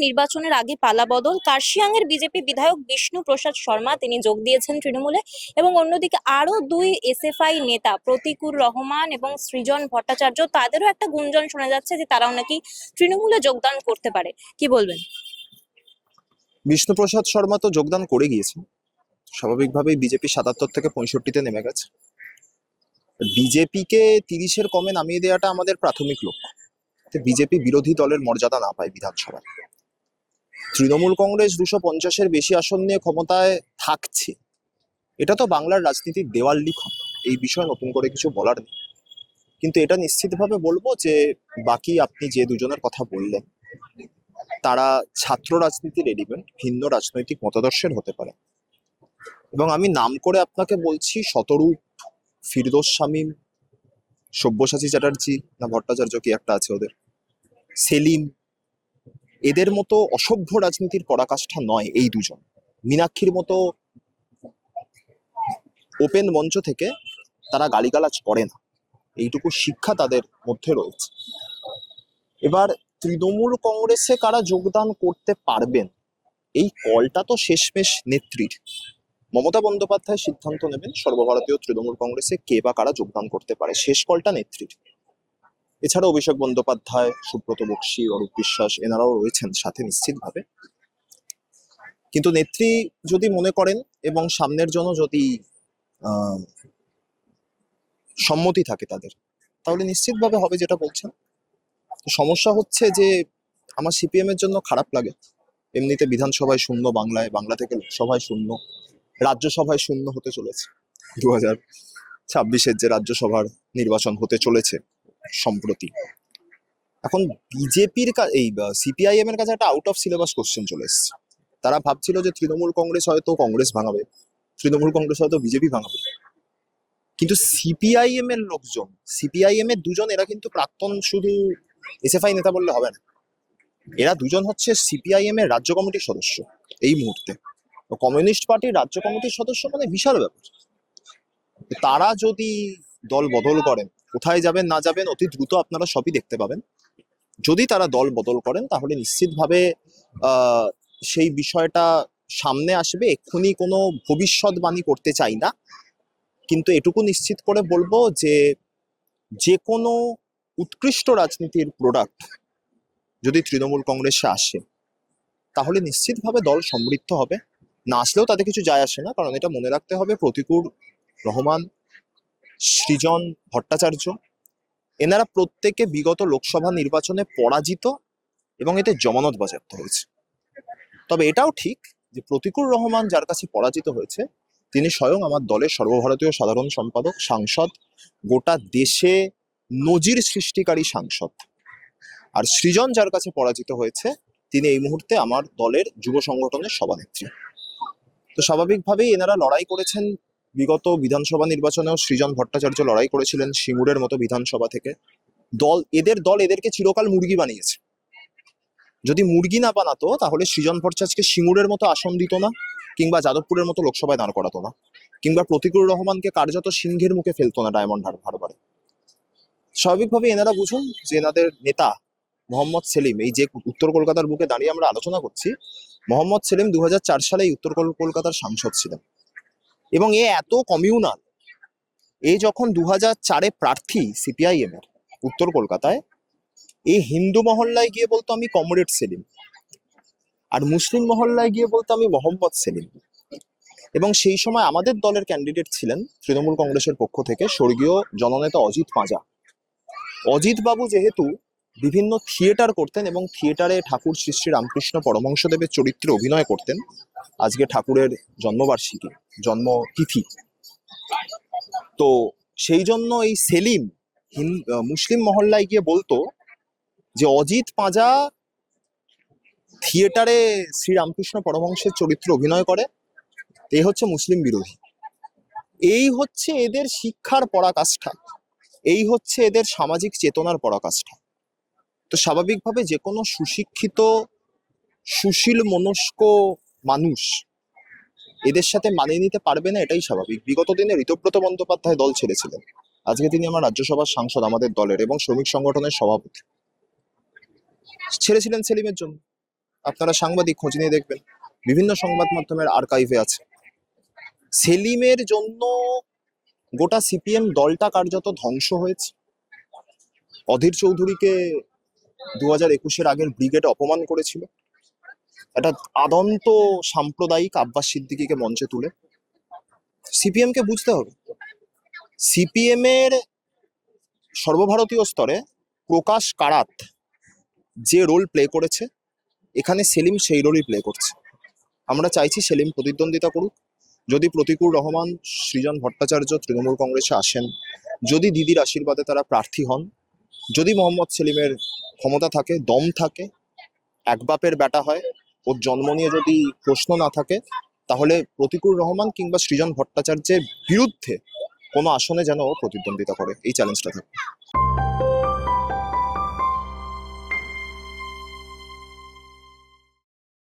নির্বাচনের আগে পালাবদল। কার্শিয়াংয়ের বিজেপি বিধায়ক বিষ্ণু প্রসাদ শর্মা তিনি যোগ দিয়েছেন তৃণমূলে, এবং অন্যদিকে আরো দুই এসএফআই নেতা প্রতিকুর রহমান এবং সৃজন ভট্টাচার্য, তাদেরও একটা গুঞ্জন শোনা যাচ্ছে যে তারাও নাকি তৃণমূলে যোগদান করতে পারে। কি বলবেন? বিষ্ণুপ্রসাদ শর্মা তো যোগদান করে গিয়েছেন। স্বাভাবিকভাবেই বিজেপি ৭৭ থেকে ৬৫-তে নেমে গেছে। বিজেপিকে ৩০-এর কমে নামিয়ে দেওয়াটা আমাদের প্রাথমিক লক্ষ্য। বিজেপি বিরোধী দলের মর্যাদা না পায় বিধানসভায়। তৃণমূল কংগ্রেস ২৫০-এর বেশি আসন নিয়ে ক্ষমতায় থাকছে, এটা তো বাংলার রাজনীতির দেওয়াল লিখন। এই বিষয়ে নতুন করে কিছু বলার নেই, কিন্তু এটা নিশ্চিতভাবে বলবো যে বাকি আপনি যে দুজনের কথা বললেন তারা ছাত্র রাজনীতির এলিমেন্ট, ভিন্ন রাজনৈতিক মতাদর্শের হতে পারে। এবং আমি নাম করে আপনাকে বলছি, শতরূপ, ফিরদৌস শামীম, সব্যসাচী চ্যাটার্জি না ভট্টাচার্য কি একটা আছে ওদের, সেলিম, এদের মতো অসভ্য রাজনীতির পরাকাষ্ঠা নয় এই দুজন। মীনাক্ষীর মতো ওপেন মঞ্চ থেকে তারা গালিগালাজ করে না, এইটুকু শিক্ষা তাদের মধ্যে রয়েছে। এবার তৃণমূল কংগ্রেসে কারা যোগদান করতে পারবেন, এই কলটা তো শেষমেশ নেত্রীর। মমতা বন্দ্যোপাধ্যায় সিদ্ধান্ত নেবেন সর্বভারতীয় তৃণমূল কংগ্রেসে কে বা কারা যোগদান করতে পারে, শেষ কলটা নেত্রীর। এছাড়া অভিষেক বন্দ্যোপাধ্যায়, সুব্রত বক্সী, অরূপ বিশ্বাস এনারাও রয়েছেন সাথে নিশ্চিতভাবে। কিন্তু নেত্রী যদি মনে করেন এবং সামনের জন্য যদি সম্মতি থাকে তাদের, তাহলে নিশ্চিতভাবে হবে যেটা বলছেন। সমস্যা হচ্ছে যে আমার সিপিএম এর জন্য খারাপ লাগে, এমনিতে বিধানসভায় শূন্য, বাংলা থেকে লোকসভায় শূন্য, রাজ্যসভায় শূন্য হতে চলেছে। 2026-এর যে রাজ্যসভার নির্বাচন হতে চলেছে সম্প্রতি, এখন বিজেপির এই সিপিআইএম এর কাছে একটা আউট অফ সিলেবাস কোশ্চেন চলে এসেছে। তারা ভাবছিল যে তৃণমূল কংগ্রেস হয়তো কংগ্রেস ভাঙাবে, তৃণমূল কংগ্রেস হয়তো বিজেপি ভাঙাবে, কিন্তু সিপিআইএম এর লোকজন, সিপিআইএম এর দুজন, এরা কিন্তু প্রাক্তন শুধু এসএফআই নেতা বললে হবে না, এরা দুজন হচ্ছে সিপিআইএম এর রাজ্য কমিটির সদস্য এই মুহূর্তে। কমিউনিস্ট পার্টির রাজ্য কমিটির সদস্য মানে বিশাল ব্যাপার। তারা যদি দল বদল করেন, কোথায় যাবেন না যাবেন অতি দ্রুত আপনারা সবই দেখতে পাবেন। যদি তারা দল বদল করেন তাহলে নিশ্চিতভাবে সেই বিষয়টা সামনে আসবে। এক্ষুনি কোনো ভবিষ্যৎবাণী করতে চাই না, কিন্তু এটুকু নিশ্চিত করে বলবো যে যে কোনো উৎকৃষ্ট রাজনীতির প্রোডাক্ট যদি তৃণমূল কংগ্রেসে আসে তাহলে নিশ্চিতভাবে দল সমৃদ্ধ হবে। না আসলেও তাতে কিছু যায় আসে না, কারণ এটা মনে রাখতে হবে প্রতিকুর রহমান, সৃজন ভট্টাচার্য এনারা প্রত্যেকে বিগত লোকসভা নির্বাচনে পরাজিত এবং এতে জমানত বাজেয়াপ্ত হয়েছে। তবে এটাও ঠিক যে প্রতিকুর রহমান যার কাছে পরাজিত হয়েছে তিনি স্বয়ং আমার দলের সর্বভারতীয় সাধারণ সম্পাদক, সাংসদ, গোটা দেশে নজির সৃষ্টিকারী সাংসদ। আর সৃজন যার কাছে পরাজিত হয়েছে তিনি এই মুহূর্তে আমার দলের যুব সংগঠনের সভানেত্রী। তো স্বাভাবিকভাবেই এনারা লড়াই করেছেন বিগত বিধানসভা নির্বাচনেও। সৃজন ভট্টাচার্য লড়াই করেছিলেন সিঙ্গুরের মতো বিধানসভা থেকে। দল এদেরকে চিরকাল মুরগি বানিয়েছে। যদি মুরগি না বানাতো তাহলে সৃজন ভট্টাচার্যকে সিঙ্গুরের মতো আসন দিত না, কিংবা যাদবপুরের মতো লোকসভায় দাঁড় করাতো না, কিংবা প্রতিকুর রহমানকে কার্যত সিংহের মুখে ফেলতো না ডায়মন্ড হারবারে। স্বাভাবিকভাবে এনারা বুঝুন যে এনাদের নেতা মোহাম্মদ সেলিম, এই যে উত্তর কলকাতার বুকে দাঁড়িয়ে আমরা আলোচনা করছি, মোহাম্মদ সেলিম 2004 সালে উত্তর কলকাতার সাংসদ ছিলেন এবং এ এত কমিউনাল। এ যখন 2004-এ প্রার্থী সিপিআইএম এর উত্তর কলকাতায়, এই হিন্দু মহল্লায় গিয়ে বলতো আমি কমরেড সেলিম, আর মুসলিম মহল্লায় গিয়ে বলতো আমি মোহাম্মদ সেলিম। এবং সেই সময় আমাদের দলের ক্যান্ডিডেট ছিলেন তৃণমূল কংগ্রেসের পক্ষ থেকে স্বর্গীয় জননেতা অজিত পাঁজা। অজিত বাবু যেহেতু বিভিন্ন থিয়েটার করতেন এবং থিয়েটারে ঠাকুর শ্রী শ্রী রামকৃষ্ণ পরমহংসদেবের চরিত্রে অভিনয় করতেন, আজকে ঠাকুরের জন্মবার্ষিকী, জন্মতিথি, তো সেই জন্য এই সেলিম মুসলিম মহল্লায় গিয়ে বলতো যে অজিত পাঁজা থিয়েটারে শ্রী রামকৃষ্ণ পরমহংসের চরিত্রে অভিনয় করে, এই হচ্ছে মুসলিম বিরোধী। এই হচ্ছে এদের শিক্ষার পরাকাষ্ঠা, এই হচ্ছে এদের সামাজিক চেতনার পরাকাষ্ঠা। তো স্বাভাবিকভাবে যে কোনো সুশিক্ষিত, সুশীল মনস্ক মানুষ এদের সাথে মানিয়ে নিতে পারবে না, এটাই স্বাভাবিক। বিগত দিনে ঋতব্রত বন্দ্যোপাধ্যায় দল ছেড়েছিলেন, আজকে তিনি আমার রাজ্যসভার সাংসদ আমাদের দলের এবং শ্রমিক সংগঠনের সভাপতি। ছেড়েছিলেন সেলিমের জন্য, আপনারা সাংবাদিক, খোঁজ নিয়ে দেখবেন, বিভিন্ন সংবাদ মাধ্যমের আর্কাইভে আছে। সেলিমের জন্য গোটা সিপিএম দলটা কার্যত ধ্বংস হয়েছে। অধীর চৌধুরীকে 2021-এর আগের ব্রিগেড অপমান করেছিল, একটা আদন্ত সাম্প্রদায়িক আব্বাস সিদ্দিকীকে মঞ্চে তুলে। সিপিএম কে বুঝতে হবে, সিপিএম এর সর্বভারতীয় স্তরে প্রকাশ কারাত যে রোল প্লে করেছে, এখানে সেলিম সেই রোলই প্লে করছে। আমরা চাইছি সেলিম প্রতিদ্বন্দ্বিতা করুক। যদি প্রতিকুর রহমান, সৃজন ভট্টাচার্য তৃণমূল কংগ্রেসে আসেন, যদি দিদির আশীর্বাদে তারা প্রার্থী হন, যদি মোহাম্মদ সেলিমের ক্ষমতা থাকে, দম থাকে, এক বাপের বেটা হয়, ওর জন্ম নিয়ে যদি প্রশ্ন না থাকে, তাহলে প্রতিকুর রহমান কিংবা সৃজন ভট্টাচার্যের বিরুদ্ধে কোনো আসনে যেন ও প্রতিদ্বন্দ্বিতা করে, এই চ্যালেঞ্জটা থাকে।